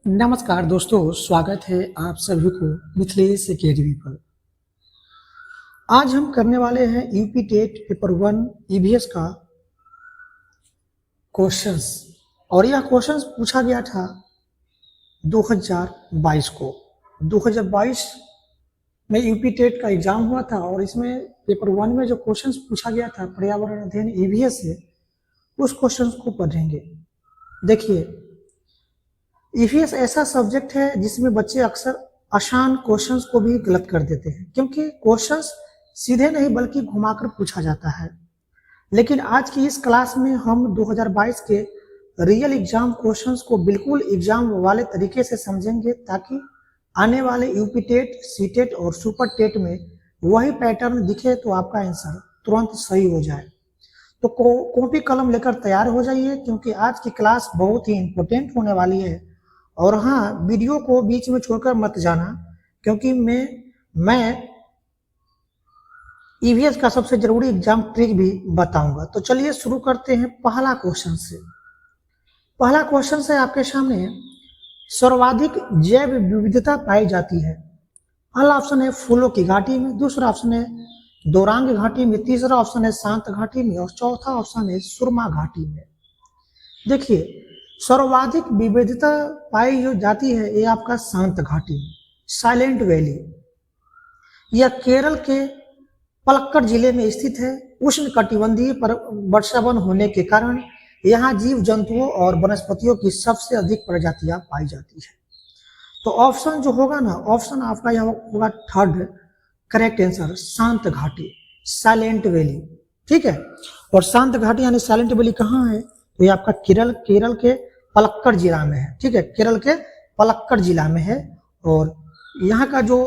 नमस्कार दोस्तों, स्वागत है आप सभी को मिथिलेश एकेडमी पर। आज हम करने वाले हैं यूपी टेट पेपर 1 ईवीएस का क्वेश्चंस। और यह क्वेश्चंस पूछा गया था 2022 को। 2022 में यूपी टेट का एग्जाम हुआ था और इसमें पेपर 1 में जो क्वेश्चंस पूछा गया था पर्यावरण अध्ययन ईवीएस से, उस क्वेश्चंस को पढ़ेंगे। देखिए, ईवीएस ऐसा सब्जेक्ट है जिसमें बच्चे अक्सर आसान क्वेश्चंस को भी गलत कर देते हैं, क्योंकि क्वेश्चंस सीधे नहीं बल्कि घुमाकर पूछा जाता है। लेकिन आज की इस क्लास में हम 2022 के रियल एग्जाम क्वेश्चंस को बिल्कुल एग्जाम वाले तरीके से समझेंगे, ताकि आने वाले यूपी टेट, सी टेट और सुपर टेट में वही पैटर्न दिखे तो आपका आंसर तुरंत सही हो जाए। तो कॉपी कलम लेकर तैयार हो जाइए, क्योंकि आज की क्लास बहुत ही इंपॉर्टेंट होने वाली है। और हाँ, वीडियो को बीच में छोड़कर मत जाना, क्योंकि मैं ईवीएस का सबसे जरूरी एग्जाम ट्रिक भी बताऊंगा। तो चलिए शुरू करते हैं पहला क्वेश्चन से। पहला क्वेश्चन है आपके सामने, सर्वाधिक जैव विविधता पाई जाती है। पहला ऑप्शन है फूलों की घाटी में, दूसरा ऑप्शन है दोरांग घाटी में, तीसरा ऑप्शन है शांत घाटी में और चौथा ऑप्शन है सुरमा घाटी में। देखिए, सर्वाधिक विविधता पाई जो जाती है ये आपका शांत घाटी में, साइलेंट वैली। यह केरल के पलक्कड़ जिले में स्थित है। उष्ण कटिबंधीय वर्षावन होने के कारण यहाँ जीव जंतुओं और वनस्पतियों की सबसे अधिक प्रजातियां पाई जाती है। तो ऑप्शन जो होगा ना, ऑप्शन आपका यहाँ होगा थर्ड करेक्ट आंसर, शांत घाटी, साइलेंट वैली। ठीक है, और शांत घाटी यानी साइलेंट वैली कहाँ है? तो ये आपका केरल के पलक्कड़ जिला में है। ठीक है, केरल के पलक्कड़ जिला में है। और यहाँ का जो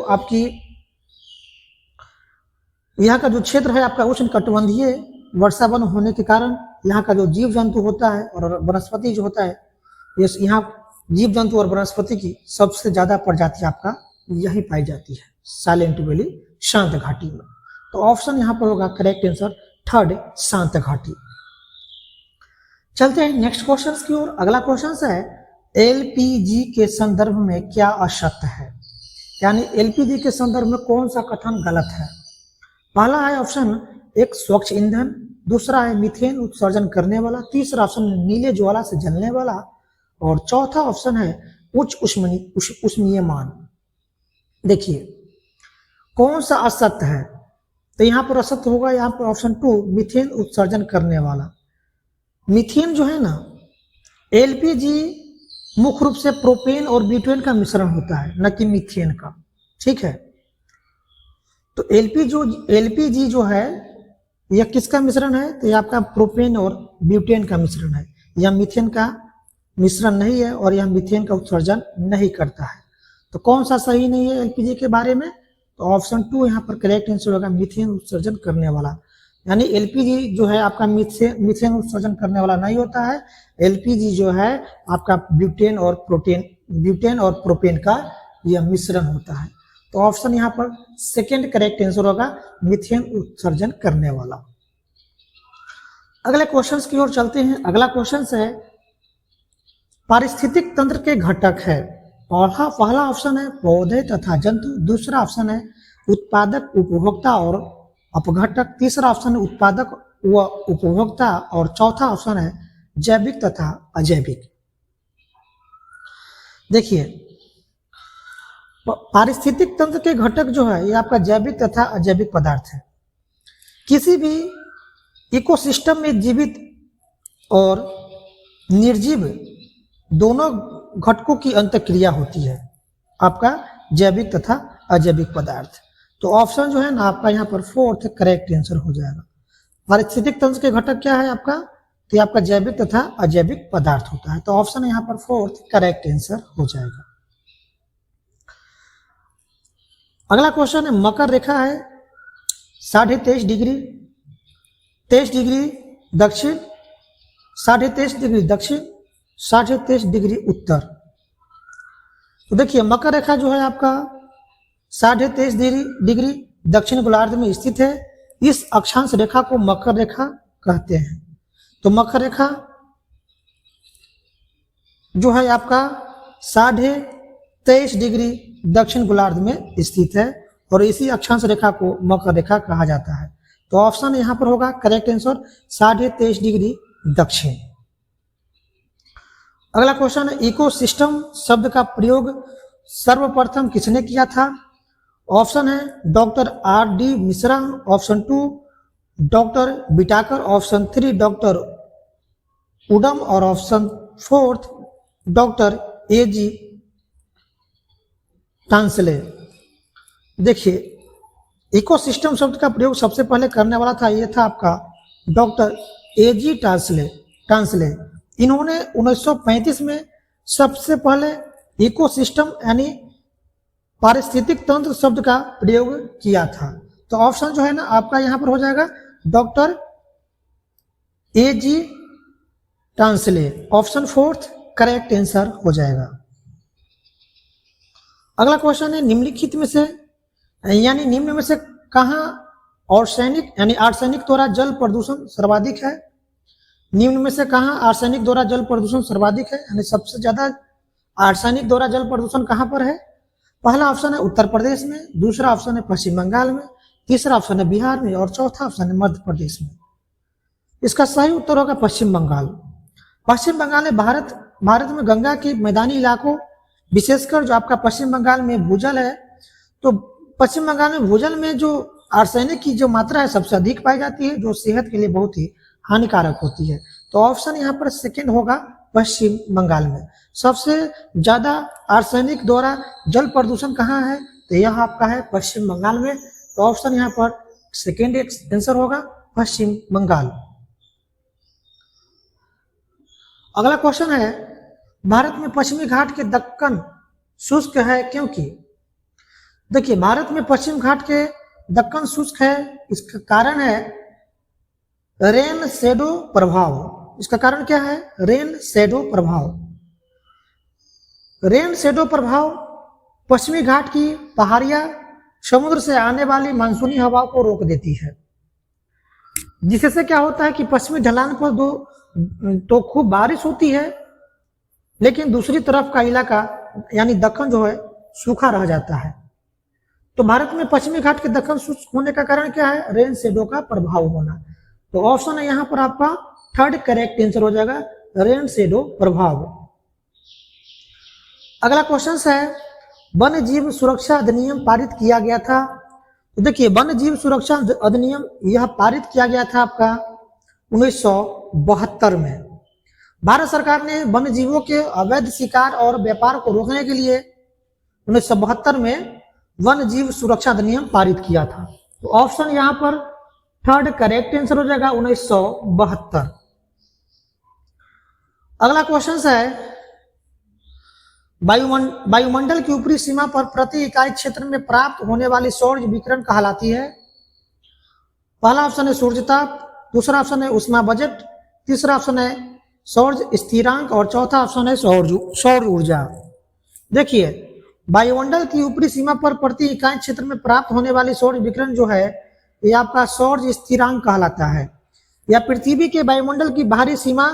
क्षेत्र है आपका उष्ण कटिबंधीय वर्षावन होने के कारण यहाँ का जो जीव जंतु होता है और वनस्पति जो होता है, यहाँ जीव जंतु और वनस्पति की सबसे ज्यादा प्रजाति आपका यही पाई जाती है, साइलेंट वैली, शांत घाटी में। तो ऑप्शन यहाँ पर होगा करेक्ट आंसर थर्ड, शांत घाटी। चलते हैं नेक्स्ट क्वेश्चन की ओर। अगला क्वेश्चन है, एलपीजी के संदर्भ में क्या असत्य है? यानी एलपीजी के संदर्भ में कौन सा कथन गलत है? पहला है ऑप्शन एक स्वच्छ ईंधन, दूसरा है मीथेन उत्सर्जन करने वाला, तीसरा ऑप्शन है नीले ज्वाला से जलने वाला और चौथा ऑप्शन है उच्च उष्मीयमान। देखिए, कौन सा असत्य है? तो यहाँ पर असत्य होगा यहाँ पर ऑप्शन 2, मीथेन उत्सर्जन करने वाला। मीथेन जो है ना, एलपीजी मुख्य रूप से प्रोपेन और ब्यूटेन का मिश्रण होता है, न कि मीथेन का। ठीक है, तो एलपीजी जो है यह किसका मिश्रण है? तो यह आपका प्रोपेन और ब्यूटेन का मिश्रण है। यह मीथेन का मिश्रण नहीं है और यह मीथेन का उत्सर्जन नहीं करता है। तो कौन सा सही नहीं है एलपीजी के बारे में? तो ऑप्शन 2 यहाँ पर करेक्ट आंसर होगा, मीथेन उत्सर्जन करने वाला। यानी एलपीजी जो है आपका मीथेन उत्सर्जन करने वाला नहीं होता है। एलपीजी जो है आपका ब्यूटेन और प्रोपेन का यह मिश्रण होता है। तो ऑप्शन यहाँ पर सेकंड करेक्ट आंसर होगा, मीथेन उत्सर्जन करने वाला। अगले क्वेश्चंस की ओर चलते हैं। अगला क्वेश्चन है, पारिस्थितिक तंत्र के घटक है। पहला ऑप्शन है पौधे तथा जंतु, दूसरा ऑप्शन है उत्पादक, उपभोक्ता और अपघटक, तीसरा ऑप्शन है उत्पादक व उपभोक्ता और चौथा ऑप्शन है जैविक तथा अजैविक। देखिए, पारिस्थितिक तंत्र के घटक जो है ये आपका जैविक तथा अजैविक पदार्थ है। किसी भी इकोसिस्टम में जीवित और निर्जीव दोनों घटकों की अंतःक्रिया होती है, आपका जैविक तथा अजैविक पदार्थ। तो ऑप्शन जो है ना आपका यहाँ पर फोर्थ करेक्ट आंसर हो जाएगा। पारिस्थितिक तंत्र के घटक क्या है आपका? तो आपका जैविक तथा अजैविक पदार्थ होता है। तो ऑप्शन यहाँ पर फोर्थ करेक्ट आंसर हो जाएगा। अगला क्वेश्चन है, मकर रेखा है 23.5 डिग्री 23 डिग्री दक्षिण, 23.5 डिग्री दक्षिण, 23.5 डिग्री उत्तर। तो देखिए, मकर रेखा जो है आपका 23.5 डिग्री दक्षिण गोलार्ध में स्थित है। इस अक्षांश रेखा को मकर रेखा कहते हैं। तो मकर रेखा जो है आपका 23.5 डिग्री दक्षिण गोलार्ध में स्थित है और इसी अक्षांश रेखा को मकर रेखा कहा जाता है। तो ऑप्शन यहाँ पर होगा करेक्ट आंसर 23.5 डिग्री दक्षिण। अगला क्वेश्चन है इकोसिस्टम शब्द का प्रयोग सर्वप्रथम किसने किया था? ऑप्शन है doctor R.D. Mishra, option 2 doctor Bitakar, option 3 doctor Udam और ऑप्शन 4 डॉक्टर A.G. टांसले। देखिए इकोसिस्टम शब्द का प्रयोग सबसे पहले करने वाला था, ये था आपका डॉक्टर A.G. टांसले। इन्होंने 1935 में सबसे पहले इकोसिस्टम यानी पारिस्थितिक तंत्र शब्द का प्रयोग किया था। तो ऑप्शन जो है ना आपका यहां पर हो जाएगा doctor A.G. Tansley, option 4 correct answer हो जाएगा। अगला क्वेश्चन है निम्नलिखित में से यानी निम्न में से कहां आर्सेनिक द्वारा जल प्रदूषण सर्वाधिक है? निम्न में से कहां आर्सेनिक द्वारा जल प्रदूषण सर्वाधिक है, यानी सबसे ज्यादा आर्सेनिक द्वारा जल प्रदूषण कहां पर है? पहला ऑप्शन है उत्तर प्रदेश में, दूसरा ऑप्शन है पश्चिम बंगाल में, तीसरा ऑप्शन है बिहार में और चौथा ऑप्शन है मध्य प्रदेश में। इसका सही उत्तर होगा पश्चिम बंगाल। पश्चिम बंगाल में भारत में गंगा के मैदानी इलाकों विशेषकर जो आपका पश्चिम बंगाल में भूजल है, तो पश्चिम बंगाल में भूजल में जो आर्सेनिक की जो मात्रा है सबसे अधिक पाई जाती है, जो सेहत के लिए बहुत ही हानिकारक होती है। तो ऑप्शन यहाँ पर सेकंड होगा पश्चिम बंगाल में सबसे ज्यादा आर्सेनिक द्वारा जल प्रदूषण कहाँ है? तो यह आपका है पश्चिम बंगाल में। तो ऑप्शन यहाँ पर सेकंड आंसर होगा पश्चिम बंगाल। अगला क्वेश्चन है भारत में पश्चिमी घाट के दक्कन शुष्क है क्योंकि? देखिए भारत में पश्चिम घाट के दक्कन शुष्क है, इसका कारण है रेन शेडो प्रभाव। इसका कारण क्या है? रेन शेडो प्रभाव। रेन शेडो प्रभाव पश्चिमी घाट की पहाड़ियां समुद्र से आने वाली मानसूनी हवा को रोक देती है, जिससे क्या होता है कि पश्चिमी ढलान पर तो खूब बारिश होती है, लेकिन दूसरी तरफ का इलाका यानी दक्कन जो है सूखा रह जाता है। तो भारत में पश्चिमी घाट के दक्कन शुष्क होने का कारण क्या है? रेन शेडो का प्रभाव होना। तो ऑप्शन है यहाँ पर आपका थर्ड करेक्ट आंसर हो जाएगा रेन शेडो प्रभाव। अगला क्वेश्चन है वन्य जीव सुरक्षा अधिनियम पारित किया गया था। तो देखिए वन्य जीव सुरक्षा अधिनियम यह पारित किया गया था आपका 1972 में। भारत सरकार ने वन्य जीवों के अवैध शिकार और व्यापार को रोकने के लिए 1972 में वन्य जीव सुरक्षा अधिनियम पारित किया था। तो ऑप्शन यहाँ पर थर्ड करेक्ट आंसर हो जाएगा 1972। अगला क्वेश्चन है वायुमंडल की ऊपरी सीमा पर प्रति इकाई क्षेत्र में प्राप्त होने वाली सौर विकिरण कहलाती है। पहला ऑप्शन है सूर्यताप, दूसरा ऑप्शन है उष्मा बजट, तीसरा ऑप्शन है सौर स्थिरांक और चौथा ऑप्शन है सौर ऊर्जा। देखिए वायुमंडल की ऊपरी सीमा पर प्रति इकाई क्षेत्र में प्राप्त होने वाली सौर विकिरण जो है ये आपका सौर स्थिरांक कहलाता है। या पृथ्वी के वायुमंडल की बाहरी सीमा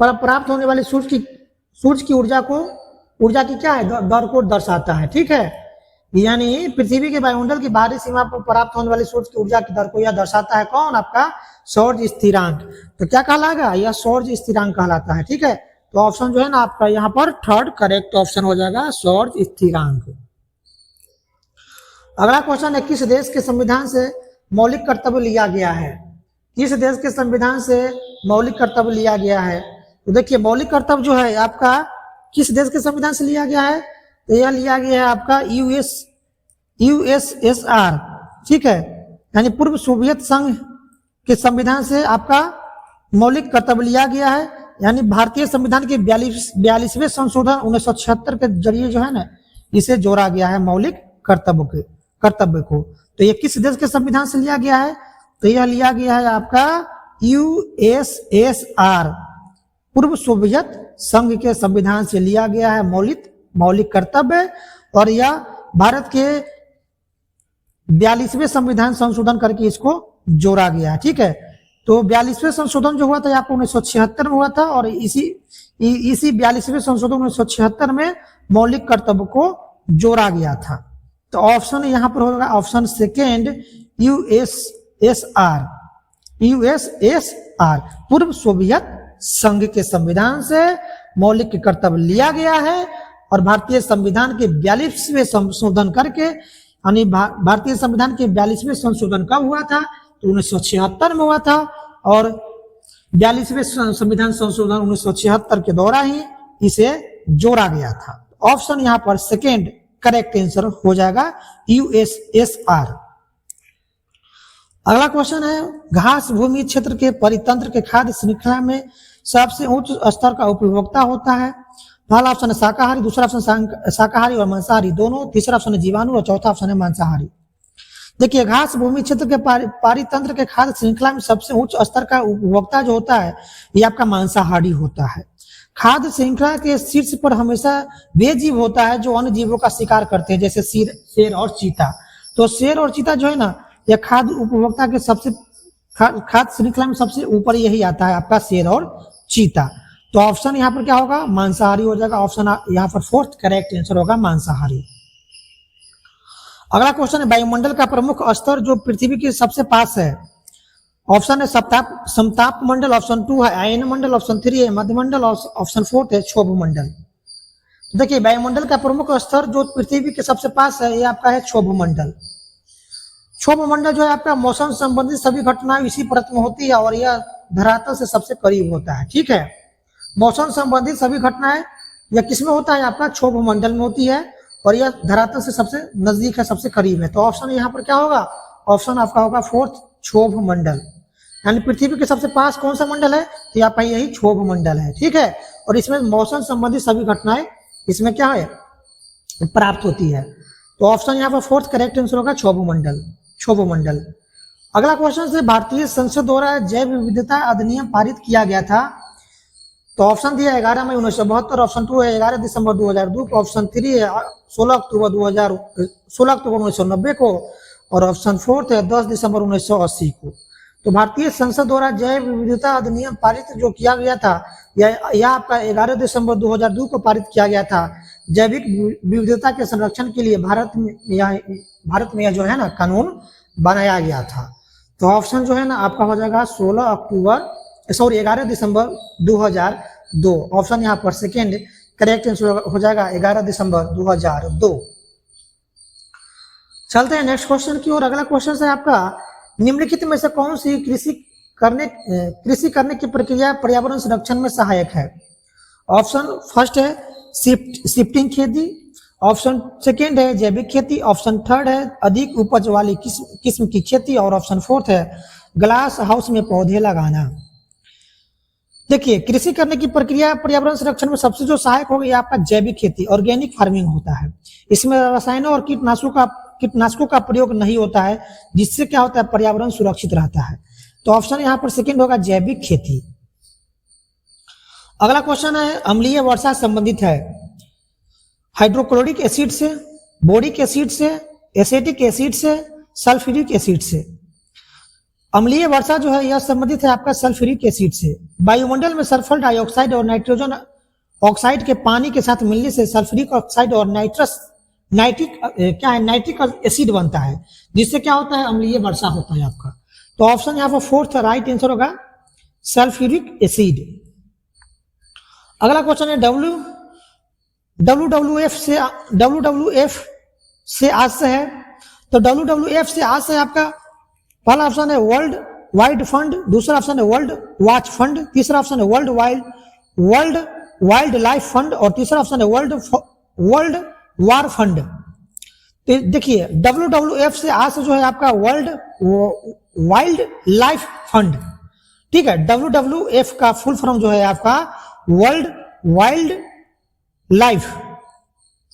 पर प्राप्त होने वाली सूर्य की ऊर्जा की क्या है? दर को दर्शाता है। ठीक है, यानी पृथ्वी के वायुमंडल की बाहरी सीमा पर प्राप्त होने वाली सूर्य की ऊर्जा की दर को यह दर्शाता है कौन? आपका सौर स्थिरांक। तो क्या कहलाएगा? यह सौर स्थिरांक कहलाता है। ठीक है, तो ऑप्शन जो है ना आपका यहाँ पर थर्ड करेक्ट ऑप्शन हो जाएगा सौर स्थिरांक। अगला क्वेश्चन है किस देश के संविधान से मौलिक कर्तव्य लिया गया है? किस देश के संविधान से मौलिक कर्तव्य लिया गया है? तो देखिए मौलिक कर्तव्य जो है आपका किस देश के संविधान से लिया गया है? तो यह लिया गया है आपका यूएसएसआर। ठीक है, यानी पूर्व सोवियत संघ के संविधान से आपका मौलिक कर्तव्य लिया गया है। यानी भारतीय संविधान के 42वें संशोधन 1976 के जरिए जो है ना इसे जोड़ा गया है मौलिक कर्तव्य को। तो ये किस देश के संविधान से लिया गया है? तो यह लिया गया है आपका यूएसएसआर, पूर्व सोवियत संघ के संविधान से लिया गया है मौलिक कर्तव्य, और यह भारत के 42वें संविधान संशोधन करके इसको जोड़ा गया है। ठीक है, तो 42वें संशोधन जो हुआ था आपको 1976 में हुआ था, और इसी 42वें संशोधन 1976 में मौलिक कर्तव्य को जोड़ा गया था। तो ऑप्शन यहाँ पर होगा ऑप्शन सेकेंड यूएसएसआर। यूएसएसआर पूर्व सोवियत संघ के संविधान से मौलिक कर्तव्य लिया गया है और भारतीय संविधान के 42वें संशोधन करके, यानी भारतीय संविधान के 42वें संशोधन कब हुआ था? तो 1976 में हुआ था और 42वें संविधान संशोधन 1976 के दौरान ही इसे जोड़ा गया था। ऑप्शन यहाँ पर सेकेंड करेक्ट आंसर हो जाएगा यूएसएसआर। अगला क्वेश्चन है, घास भूमि क्षेत्र के परितंत्र के खाद्य श्रृंखला में सबसे उच्च स्तर का उपभोक्ता होता है। पहला ऑप्शन है शाकाहारी, दूसरा ऑप्शन शाकाहारी और मांसाहारी दोनों, तीसरा ऑप्शन है जीवाणु और चौथा ऑप्शन है मांसाहारी। देखिए, घास भूमि क्षेत्र के परितंत्र के खाद्य श्रृंखला में सबसे उच्च स्तर का उपभोक्ता जो होता है ये आपका मांसाहारी होता है। खाद्य श्रृंखला के शीर्ष पर हमेशा वे जीव होता है जो अन्य जीवों का शिकार करते हैं, जैसे शेर और चीता। तो शेर और चीता जो है ना, यह खाद्य उपभोक्ता के सबसे खाद्य श्रृंखला में सबसे ऊपर यही आता है आपका शेर और चीता। तो ऑप्शन यहाँ पर क्या होगा? मांसाहारी हो जाएगा। ऑप्शन यहाँ पर फोर्थ करेक्ट आंसर होगा मांसाहारी। अगला क्वेश्चन है, वायुमंडल का प्रमुख स्तर जो पृथ्वी के सबसे पास है। ऑप्शन है समताप मंडल, ऑप्शन 2 है आयन मंडल, ऑप्शन 3 है मध्यमंडल, ऑप्शन 4 है क्षोभ मंडल। देखिए, वायुमंडल का प्रमुख स्तर जो पृथ्वी के सबसे पास है ये आपका है क्षोभ मंडल। क्षोभ मंडल जो है आपका मौसम संबंधित सभी घटनाएं इसी परत में होती है और यह धरातल से सबसे करीब होता है। ठीक है, मौसम संबंधित सभी घटनाएं यह किसमें होता है? आपका क्षोभ मंडल में होती है और यह धरातल से सबसे नजदीक है, सबसे करीब है। तो ऑप्शन यहाँ पर क्या होगा? ऑप्शन आपका होगा फोर्थ क्षोभ मंडल। यानी पृथ्वी के सबसे पास कौन सा मंडल है? तो आपका यही क्षोभ मंडल है। ठीक है, और इसमें मौसम संबंधित सभी घटनाएं इसमें क्या है? प्राप्त होती है। तो ऑप्शन यहाँ पर फोर्थ करेक्ट आंसर होगा क्षोभ मंडल। अगला क्वेश्चन से, भारतीय संसद द्वारा जैव विविधता अधिनियम पारित किया गया था। तो ऑप्शन दिया 11 मई 1972, ऑप्शन 2 है 11 दिसंबर 2002, ऑप्शन 3 है 16 अक्टूबर 1990 को और ऑप्शन 4 है 10 दिसंबर 1980 को। तो भारतीय संसद द्वारा जैव विविधता अधिनियम पारित जो किया गया था यह आपका 11 दिसंबर 2002 को पारित किया गया था। जैविक विविधता के संरक्षण के लिए भारत में यह जो है ना कानून बनाया गया था। तो ऑप्शन जो है ना आपका हो जाएगा 11 दिसंबर 2002। ऑप्शन यहाँ पर सेकेंड करेक्ट आंसर हो जाएगा 11 दिसंबर 2002। चलते हैं नेक्स्ट क्वेश्चन की ओर। अगला क्वेश्चन है आपका, निम्नलिखित में से कौन सी कृषि करने की प्रक्रिया पर्यावरण संरक्षण में सहायक है? ऑप्शन फर्स्ट है शिफ्टिंग खेती, ऑप्शन सेकेंड है जैविक खेती, ऑप्शन थर्ड है अधिक उपज वाली किस्म की खेती और ऑप्शन फोर्थ है ग्लास हाउस में पौधे लगाना। देखिए, कृषि करने की प्रक्रिया पर्यावरण संरक्षण में सबसे जो सहायक होगी आपका जैविक खेती, ऑर्गेनिक फार्मिंग होता है। इसमें रसायनों और कीटनाशकों का प्रयोग नहीं होता है, जिससे क्या होता है? पर्यावरण सुरक्षित रहता है। तो ऑप्शन यहाँ पर सेकंड होगा जैविक खेती। अगला क्वेश्चन है, अम्लीय वर्षा संबंधित है हाइड्रोक्लोरिक एसिड से, बोरिक एसिड से, एसिटिक एसिड से, सल्फ्यूरिक एसिड से। अम्लीय वर्षा जो है यह संबंधित है आपका सल्फ्यूरिक एसिड से। वायुमंडल में सल्फर डाइऑक्साइड और नाइट्रोजन ऑक्साइड के पानी के साथ मिलने से सल्फ्यूरिक ऑक्साइड और नाइट्रिक एसिड बनता है, जिससे क्या होता है? अम्लीय वर्षा होता है आपका। तो ऑप्शन यहाँ पर फोर्थ राइट आंसर होगा सल्फ्यूरिक एसिड। अगला क्वेश्चन है, WWF से आज से है। तो WWF से आज से आपका पहला ऑप्शन है वर्ल्ड वाइड फंड, दूसरा ऑप्शन है वर्ल्ड वॉच फंड, तीसरा ऑप्शन है वर्ल्ड वाइल्ड लाइफ फंड और तीसरा ऑप्शन है वर्ल्ड वार फंड। तो देखिए, WWF से आज से जो है आपका वर्ल्ड वाइल्ड लाइफ फंड। ठीक है, WWF का फुल फॉर्म जो है आपका वर्ल्ड वाइल्ड लाइफ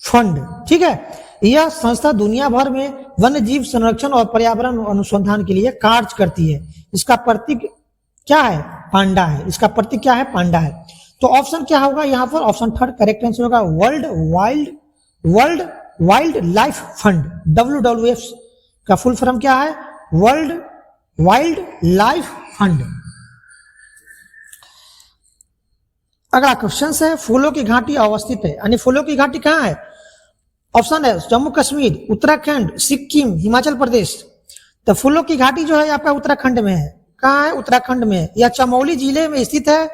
फंड। ठीक है, यह संस्था दुनिया भर में वन्य जीव संरक्षण और पर्यावरण अनुसंधान के लिए कार्य करती है। इसका प्रतीक क्या है? पांडा है। इसका प्रतीक क्या है? पांडा है। तो ऑप्शन क्या होगा यहाँ पर? ऑप्शन थर्ड करेक्ट आंसर होगा world wild life fund. WWF का फुल फॉर्म क्या है? World wild life fund. अगला क्वेश्चन है फूलों की घाटी अवस्थित है, यानी फूलों की घाटी कहाँ है? ऑप्शन है जम्मू कश्मीर, उत्तराखंड, सिक्किम, हिमाचल प्रदेश। तो फूलों की घाटी जो है आपका उत्तराखंड में है। कहाँ है? उत्तराखंड में, या चमोली जिले में स्थित है।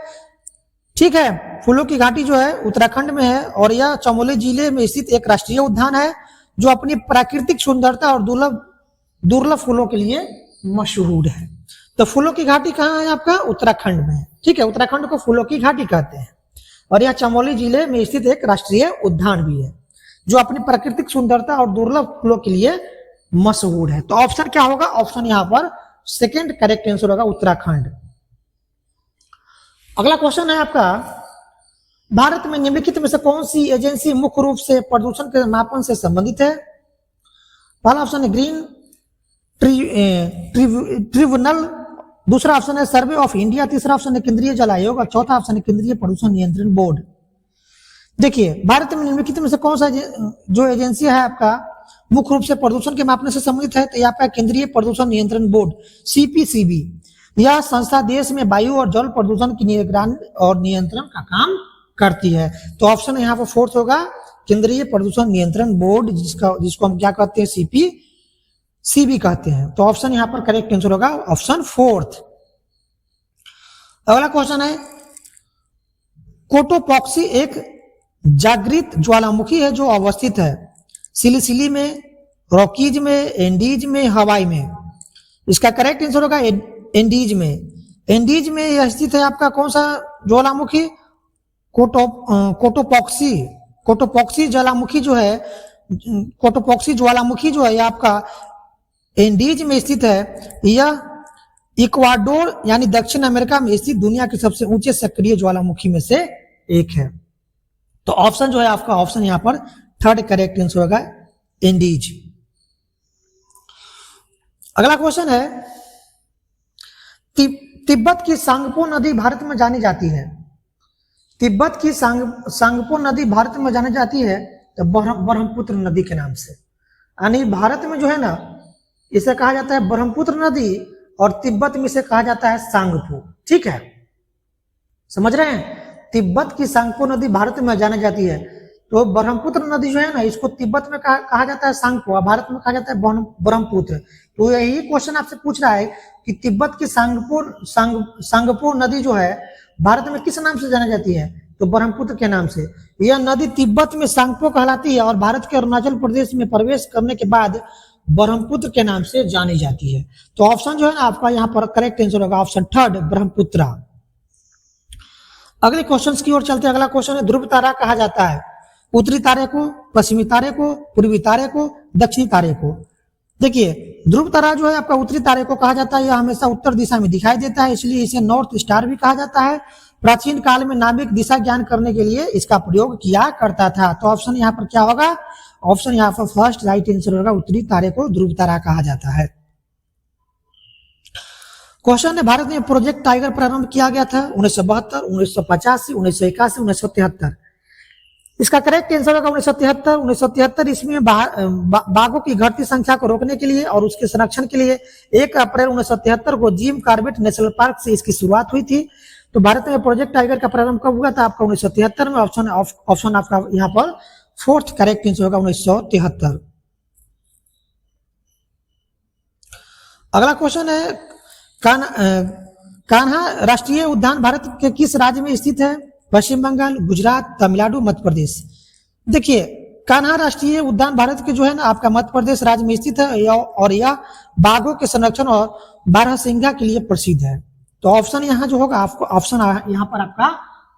ठीक है, फूलों की घाटी जो है उत्तराखंड में है और यह चमोली जिले में स्थित एक राष्ट्रीय उद्यान है जो अपनी प्राकृतिक सुंदरता और दुर्लभ दुर्लभ फूलों के लिए मशहूर है। तो फूलों की घाटी कहाँ है आपका? उत्तराखंड में है। ठीक है, उत्तराखंड को फूलों की घाटी कहते हैं और यह चमोली जिले में स्थित एक राष्ट्रीय उद्यान भी है जो अपनी प्राकृतिक सुंदरता और दुर्लभ फूलों के लिए मशहूर है। तो ऑप्शन क्या होगा? ऑप्शन यहां पर सेकंड करेक्ट आंसर होगा, उत्तराखंड। अगला क्वेश्चन है आपका, भारत में निम्नलिखित में से कौन सी एजेंसी मुख्य रूप से प्रदूषण के मापन से संबंधित है? पहला ऑप्शन है ग्रीन ट्रिब्यूनल, दूसरा ऑप्शन है सर्वे ऑफ इंडिया, तीसरा ऑप्शन है केंद्रीय जल आयोग और चौथा ऑप्शन है केंद्रीय प्रदूषण नियंत्रण बोर्ड। देखिए, भारत में निम्नलिखित में से कौन सा जो एजेंसी है आपका मुख्य रूप से प्रदूषण के मापने से संबंधित है? तो यह आपका केंद्रीय प्रदूषण नियंत्रण बोर्ड, सीपीसीबी। यह संस्था देश में वायु और जल प्रदूषण की निगरानी और नियंत्रण का काम करती है। तो ऑप्शन यहाँ पर फोर्थ होगा, केंद्रीय प्रदूषण नियंत्रण बोर्ड, जिसको हम क्या कहते हैं? सीपीसीबी कहते हैं। तो ऑप्शन यहाँ पर करेक्ट आंसर होगा ऑप्शन फोर्थ। अगला क्वेश्चन है, कोटोपॉक्सी एक जागृत ज्वालामुखी है जो अवस्थित है सिलिसिली में, रॉकीज में, एंडीज में, हवाई में। इसका करेक्ट आंसर होगा एंडीज में। एंडीज में यह स्थित है आपका कौन सा ज्वालामुखी? कोटोपॉक्सी। कोटोपॉक्सी ज्वालामुखी जो है, कोटोपॉक्सी ज्वालामुखी जो है यह आपका एंडीज में स्थित है। यह इक्वाडोर यानी दक्षिण अमेरिका में स्थित दुनिया के सबसे ऊंचे सक्रिय ज्वालामुखी में से एक है। तो ऑप्शन जो है आपका ऑप्शन यहां पर थर्ड करेक्ट आंसर होगा, एंडीज। अगला क्वेश्चन है, तिब्बत की सांगपो नदी भारत में जानी जाती है। तिब्बत की सांगपो नदी भारत में जानी जाती है तो ब्रह्मपुत्र नदी के नाम से। यानी भारत में जो है ना, इसे कहा जाता है ब्रह्मपुत्र नदी और तिब्बत में इसे कहा जाता है सांगपो। ठीक है, समझ रहे हैं? तिब्बत की सांगपो नदी भारत में जानी जाती है, तो ब्रह्मपुत्र नदी जो है ना, इसको तिब्बत में कहा जाता है सांगपो, भारत में कहा जाता है ब्रह्मपुत्र। तो यही क्वेश्चन आपसे पूछ रहा है कि तिब्बत की सांगपो नदी जो है भारत में किस नाम से जानी जाती है? तो ब्रह्मपुत्र के नाम से। यह नदी तिब्बत में सांगपो कहलाती है और भारत के अरुणाचल प्रदेश में प्रवेश करने के बाद ब्रह्मपुत्र के नाम से जानी जाती है। तो ऑप्शन जो है ना आपका यहाँ पर करेक्ट आंसर होगा ऑप्शन थर्ड, ब्रह्मपुत्र। अगले क्वेश्चन की ओर चलते हैं। अगला क्वेश्चन है, ध्रुव तारा कहा जाता है उत्तरी तारे को, पश्चिमी तारे को, पूर्वी तारे को, दक्षिणी तारे को। देखिए, ध्रुव तारा जो है आपका उत्तरी तारे को कहा जाता है। यह हमेशा उत्तर दिशा में दिखाई देता है, इसलिए इसे नॉर्थ स्टार भी कहा जाता है। प्राचीन काल में नाविक दिशा ज्ञान करने के लिए इसका प्रयोग किया करता था। तो ऑप्शन यहाँ पर क्या होगा? ऑप्शन यहाँ पर फर्स्ट राइट आंसर होगा, उत्तरी तारे को ध्रुव तारा कहा जाता है। क्वेश्चन है, भारत में प्रोजेक्ट टाइगर प्रारंभ किया गया था 1972, 1985, 1981, 1973। इसका करेक्ट आंसर होगा 1973। 1973 इसमें बाघों की घटती संख्या को रोकने के लिए और उसके संरक्षण के लिए 1 अप्रैल 1973 को जिम कॉर्बेट नेशनल पार्क से इसकी शुरुआत हुई थी। तो भारत में प्रोजेक्ट टाइगर का प्रारंभ कब हुआ था? आपका 1973 में। ऑप्शन आपका यहाँ पर फोर्थ करेक्ट आंसर होगा 1973। अगला क्वेश्चन है, कान्हा राष्ट्रीय उद्यान भारत के किस राज्य में स्थित है? पश्चिम बंगाल, गुजरात, तमिलनाडु, मध्य प्रदेश। देखिए, कान्हा राष्ट्रीय उद्यान भारत के जो है ना आपका मध्य प्रदेश राज्य में स्थित है और यह बाघों के संरक्षण और बारहसिंगा के लिए प्रसिद्ध है। तो ऑप्शन यहाँ जो होगा आपको ऑप्शन यहाँ पर आपका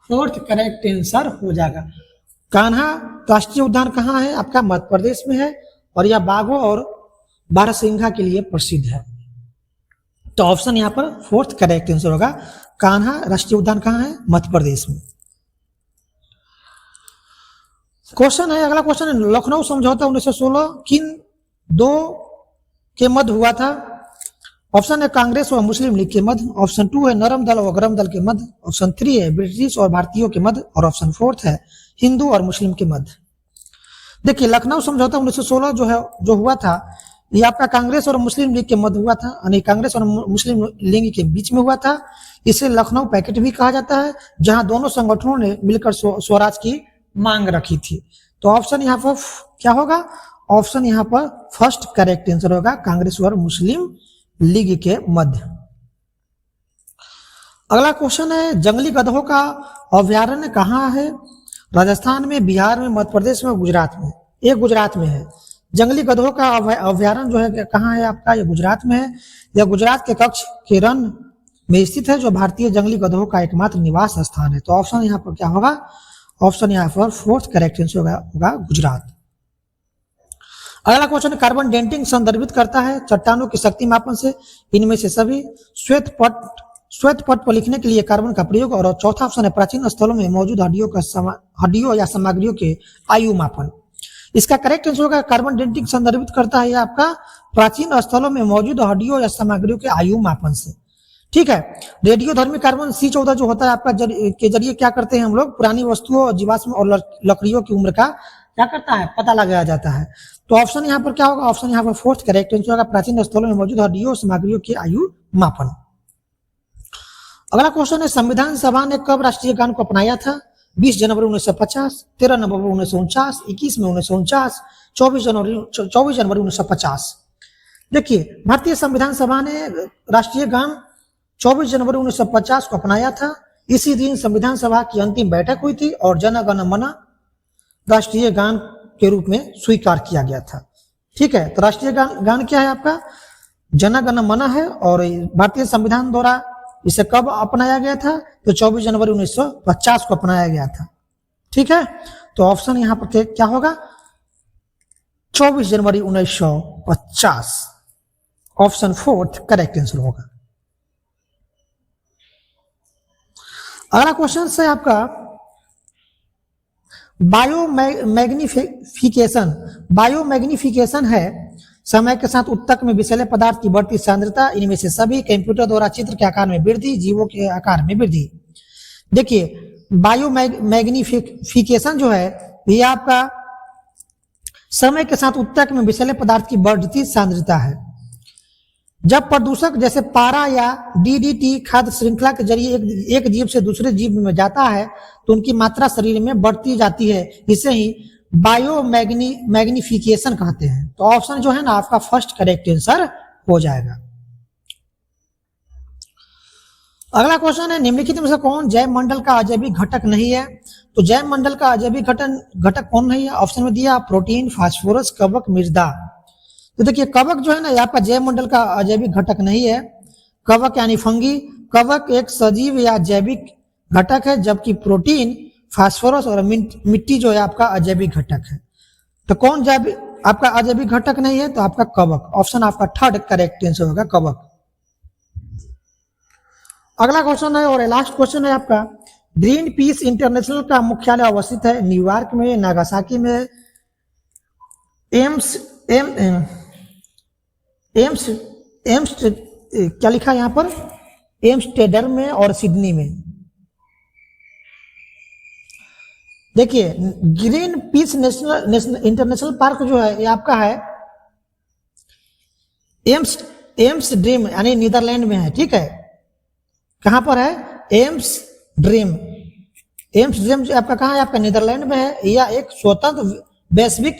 फोर्थ करेक्ट आंसर हो जाएगा। कान्हा राष्ट्रीय उद्यान कहाँ है? आपका मध्य प्रदेश में है और यह बाघों और बारहसिंगा के लिए प्रसिद्ध है। तो ऑप्शन यहाँ पर फोर्थ करेक्ट आंसर होगा। कान्हा राष्ट्रीय उद्यान कहाँ है? मध्य प्रदेश में। क्वेश्चन है, अगला क्वेश्चन है, लखनऊ समझौता 1916 किन दो के मध्य हुआ था? ऑप्शन है कांग्रेस और मुस्लिम लीग के मध्य, ऑप्शन 2 है नरम दल और गरम दल के मध्य, ऑप्शन 3 है ब्रिटिश और भारतीयों के मध्य और ऑप्शन 4 है हिंदू और मुस्लिम के मध्य। देखिए, लखनऊ समझौता 1916 जो हुआ था, ये आपका कांग्रेस और मुस्लिम लीग के मध्य हुआ था, यानी कांग्रेस और मुस्लिम लीग के बीच में हुआ था। इसे लखनऊ पैकेट भी कहा जाता है, जहां दोनों संगठनों ने मिलकर स्वराज की मांग रखी थी। तो ऑप्शन यहाँ पर क्या होगा? ऑप्शन यहाँ पर फर्स्ट करेक्ट आंसर होगा, कांग्रेस और मुस्लिम लीग के मध्य। अगला क्वेश्चन है, जंगली गधों का अभ्यारण्य कहाँ है? राजस्थान में, बिहार में, मध्य प्रदेश में, गुजरात में। ये गुजरात में है। जंगली गधों का अभ्यारण्य जो है कहाँ है आपका? ये गुजरात में है। यह गुजरात के कच्छ के रण में स्थित है, जो भारतीय जंगली गधों का एकमात्र निवास स्थान है। तो ऑप्शन यहाँ पर क्या होगा? ऑप्शन यहाँ पर फोर्थ करेक्ट आंसर होगा गुजरात। अगला क्वेश्चन, कार्बन डेटिंग संदर्भित करता है चट्टानों की शक्ति मापन से इनमें से सभी। श्वेत पट पर लिखने के लिए कार्बन का प्रयोग। और चौथा ऑप्शन है, प्राचीन स्थलों में मौजूद हड्डियों या सामग्रियों के आयु मापन। इसका करेक्ट आंसर होगा, कार्बन डेटिंग संदर्भित करता है आपका प्राचीन स्थलों में मौजूद हड्डियों या सामग्रियों के आयु मापन से। ठीक है। रेडियोधर्मी कार्बन C14 जो होता है आपका के जरिए क्या करते हैं हम लोग? पुरानी वस्तुओं, जीवाश्म और लकड़ियों की उम्र का क्या करता है? पता लगाया जाता है। तो ऑप्शन यहाँ पर क्या होगा? ऑप्शन यहाँ पर फोर्थ करेक्ट आंसर होगा, प्राचीन स्थलों में मौजूद हड्डियों और सामग्रियों के आयु मापन। अगला क्वेश्चन है, संविधान सभा ने कब राष्ट्रीय गान को अपनाया था? 20 जनवरी 1950, 13 नवंबर 1949, 21 में 1949, 24 जनवरी 1950। देखिए, भारतीय संविधान सभा ने राष्ट्रीय गान 24 जनवरी 1950 को अपनाया था। इसी दिन संविधान सभा की अंतिम बैठक हुई थी और जन गण मन राष्ट्रीय गान के रूप में स्वीकार किया गया था। ठीक है। तो राष्ट्रीय गान क्या है आपका? जन गण मन है। और भारतीय संविधान द्वारा इसे कब अपनाया गया था? तो 24 जनवरी 1950 को अपनाया गया था। ठीक है। तो ऑप्शन यहाँ पर क्या होगा? 24 जनवरी 1950 ऑप्शन फोर्थ करेक्ट आंसर होगा। अगला क्वेश्चन है आपका, बायोमैग्निफिकेशन है समय के साथ ऊतक में विषैले पदार्थ की बढ़ती सांद्रता। इनमें से सभी कंप्यूटर द्वारा चित्र के आकार में वृद्धि, जीवों के आकार में वृद्धि। देखिए, बायोमैग्निफिकेशन जो है ये आपका समय के साथ ऊतक में विषैले पदार्थ की बढ़ती सांद्रता है। जब प्रदूषक जैसे पारा या DDT खाद्य श्रृंखला के जरिए एक जीव से दूसरे जीव में जाता है तो उनकी मात्रा शरीर में बढ़ती जाती है। इसे ही बायोमैग्निफिकेशन कहते हैं। तो ऑप्शन जो है ना आपका फर्स्ट करेक्ट आंसर हो जाएगा। अगला क्वेश्चन है, निम्नलिखित में से कौन जैव मंडल का अजैविक घटक नहीं है? तो जैव मंडल का अजैविक घटक कौन नहीं है? ऑप्शन में दिया प्रोटीन, फास्फोरस, कवक, मृदा। तो देखिए, कवक जो है ना आपका जैव मंडल का अजैविक घटक नहीं है। कवक यानी फंगी, कवक एक सजीव या जैविक घटक है, जबकि प्रोटीन, फास्फोरस और मिट्टी जो है आपका अजैविक घटक है। तो कौन जैविक आपका अजैविक घटक नहीं है? तो आपका कवक। ऑप्शन आपका थर्ड करेक्ट आंसर होगा कवक। अगला क्वेश्चन है और लास्ट क्वेश्चन है आपका, ग्रीन पीस इंटरनेशनल का मुख्यालय अवस्थित है न्यूयॉर्क में, नागासाकी में, एम्स क्या लिखा है यहाँ पर? एम्स्टर्डम में और सिडनी में। देखिए, ग्रीन पीस इंटरनेशनल पार्क जो है ये आपका है एम्स्टर्डम यानी नीदरलैंड में है। ठीक है। कहां पर है? एम्स्टर्डम जो आपका कहां है? आपका नीदरलैंड में है। यह एक स्वतंत्र वैश्विक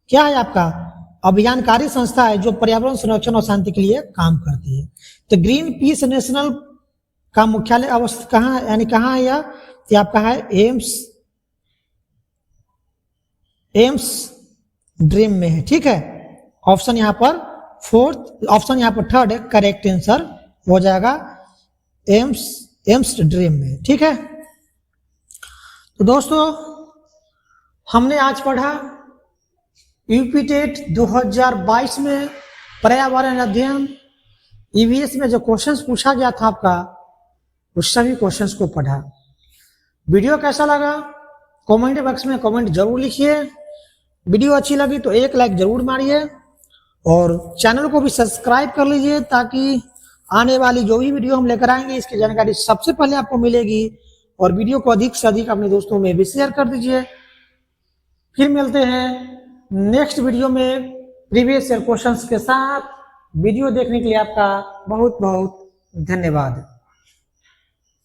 क्या है आपका अभियानकारी संस्था है जो पर्यावरण संरक्षण और शांति के लिए काम करती है। तो ग्रीन पीस नेशनल का मुख्यालय अवस्थित कहाँ है, यानी कहाँ है यह? आपका है एम्स ड्रीम में है। ठीक है। ऑप्शन यहाँ पर फोर्थ, ऑप्शन यहाँ पर थर्ड करेक्ट आंसर हो जाएगा एम्स ड्रीम में। ठीक है। तो दोस्तों, हमने आज पढ़ा यूपीटेट 2022 में पर्यावरण अध्ययन EVS में जो क्वेश्चंस पूछा गया था आपका, उस सभी क्वेश्चंस को पढ़ा। वीडियो कैसा लगा कमेंट बॉक्स में कमेंट जरूर लिखिए। वीडियो अच्छी लगी तो एक लाइक जरूर मारिए और चैनल को भी सब्सक्राइब कर लीजिए ताकि आने वाली जो भी वीडियो हम लेकर आएंगे इसकी जानकारी सबसे पहले आपको मिलेगी। और वीडियो को अधिक से अधिक अपने दोस्तों में भी शेयर कर दीजिए। फिर मिलते हैं नेक्स्ट वीडियो में प्रीवियस ईयर क्वेश्चंस के साथ। वीडियो देखने के लिए आपका बहुत बहुत धन्यवाद।